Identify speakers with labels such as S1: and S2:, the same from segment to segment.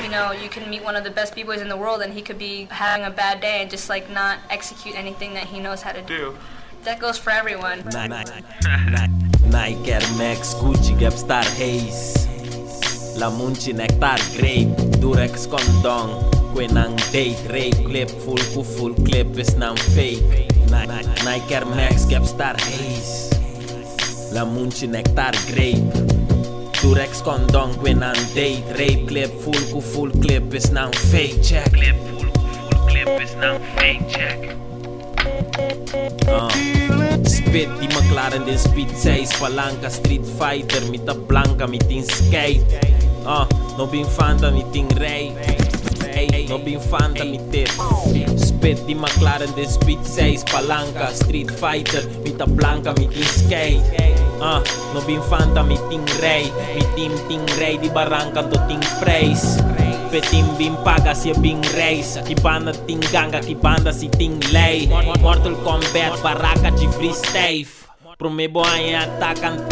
S1: You know, you can meet one of the best b-boys in the world and he could be having a bad day and just like not execute anything that he knows how to do. That goes for everyone.
S2: Nike, Air Max, Gucci, Gapstar, Haze La Munci, Nectar, Grape Durex, Condong Quenang, Date, Rape Clip, full clip is nam fake. Nike, Air Max, Gapstar, Haze La Munci, Nectar, Grape Durex, Condong Quenang, Date, Rape Clip, full clip is nam fake. Check clip, full clip is nam fake. Check Spit, di McLaren din speed 6 Palanca, Street Fighter, mita blanca, miting skate No bin fanta, miting ray No bin fanta, mitir Spit, di McLaren din speed 6 Palanca, Street Fighter, mita blanca, miting skate No bin fanta, miting ray Miting ray, di barangka, do ting praise Petim bin paga siya bing race Ki banda ting ganga, ki banda si ting lay Mortal Kombat, baraka, de freestyle Pro me bo ay atakan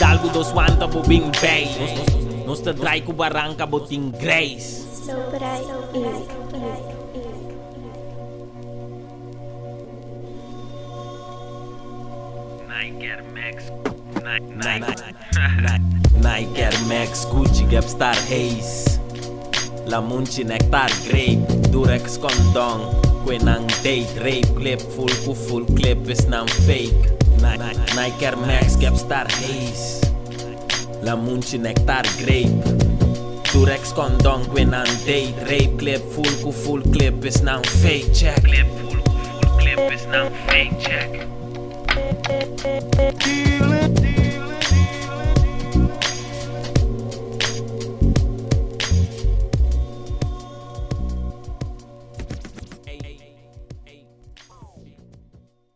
S2: Dalgo dos wanta bo bing bay Nos te dry ku barangka bo ting grace Nike, Air Max Nike, Air Max, Gucci, Gapstar, Haze La Munci, Nectar, Grape Durex, Condong Quenang, Date, Rape Clip, full clip is nam fake. Nike, Air Max, Gapstar, Haze La Munci, Nectar, Grape Durex, Condong Quenang, Date, Rape Clip, full clip is nam fake. Check clip, full clip is nam fake. Check